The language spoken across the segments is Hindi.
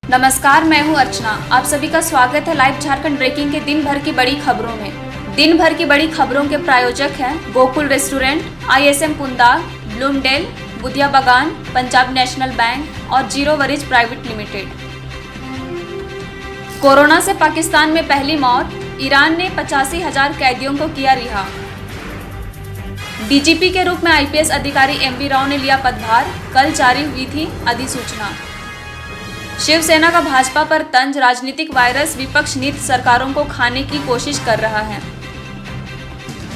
नमस्कार, मैं हूं अर्चना। आप सभी का स्वागत है लाइव झारखंड ब्रेकिंग के दिन भर की बड़ी खबरों में। दिन भर की बड़ी खबरों के प्रायोजक हैं गोकुल रेस्टोरेंट, ISM पुंदाग, ब्लूमडेल, बुधिया बागान, पंजाब नेशनल बैंक और zero worries private limited. Corona से पाकिस्तान में पहली मौत, ईरान ने 85,000 कैदियों को किया रिहा। DGP के रूप में IPS अधिकारी MV राव ने लिया पदभार, कल जारी हुई थी अधिसूचना। शिवसेना का भाजपा पर तंज, राजनीतिक वायरस, विपक्ष नीति सरकारों को खाने की कोशिश कर रहा है।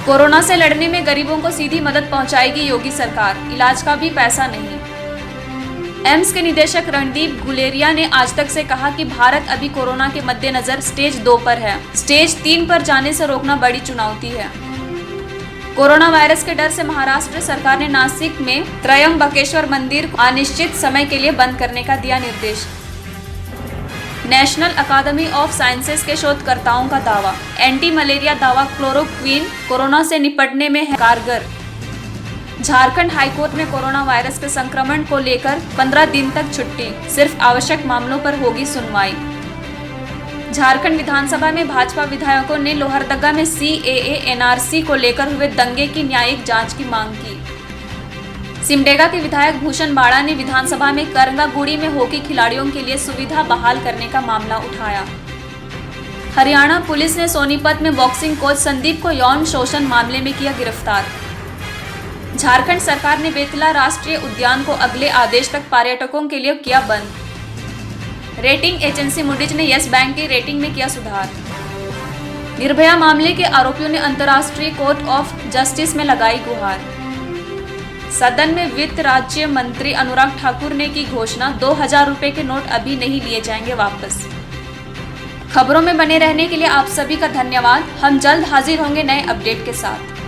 कोरोना से लड़ने में गरीबों को सीधी मदद पहुंचाएगी योगी सरकार, इलाज का भी पैसा नहीं। एम्स के निदेशक रणदीप गुलेरिया ने आज तक से कहा कि भारत अभी कोरोना के मद्देनजर स्टेज 2 पर है। स्टेज 3 पर जाने से रोकना बड़ी चुनौती है। कोरोना वायरस के डर से महाराष्ट्र सरकार ने नासिक में त्रयंबकेश्वर मंदिर को अनिश्चित समय के लिए बंद करने का दिया निर्देश। नेशनल अकादमी ऑफ साइंसेज के शोधकर्ताओं का दावा, एंटी मलेरिया दवा क्लोरोक्विन कोरोना से निपटने में है कारगर। झारखंड हाईकोर्ट में कोरोना वायरस के संक्रमण को लेकर 15 दिन तक छुट्टी, सिर्फ आवश्यक मामलों पर होगी सुनवाई। झारखंड विधानसभा में भाजपा विधायकों ने लोहरदगा में CAA NRC को लेकर हुए दंगे की न्यायिक जांच की मांग की। सिमडेगा के विधायक भूषण बाड़ा ने विधानसभा में करंगागुड़ी में हॉकी खिलाड़ियों के लिए सुविधा बहाल करने का मामला उठाया। हरियाणा पुलिस ने सोनीपत में बॉक्सिंग कोच संदीप को यौन शोषण मामले में किया गिरफ्तार। झारखंड सरकार ने बेतला राष्ट्रीय उद्यान को अगले आदेश तक पर्यटकों के लिए किया बंद। रेटिंग एजेंसी मूडीज ने यस बैंक की रेटिंग में किया सुधार। निर्भया मामले के आरोपियों ने अंतर्राष्ट्रीय कोर्ट ऑफ जस्टिस में लगाई गुहार। सदन में वित्त राज्य मंत्री अनुराग ठाकुर ने की घोषणा, 2,000 रुपए के नोट अभी नहीं लिए जाएंगे वापस। खबरों में बने रहने के लिए आप सभी का धन्यवाद। हम जल्द हाजिर होंगे नए अपडेट के साथ।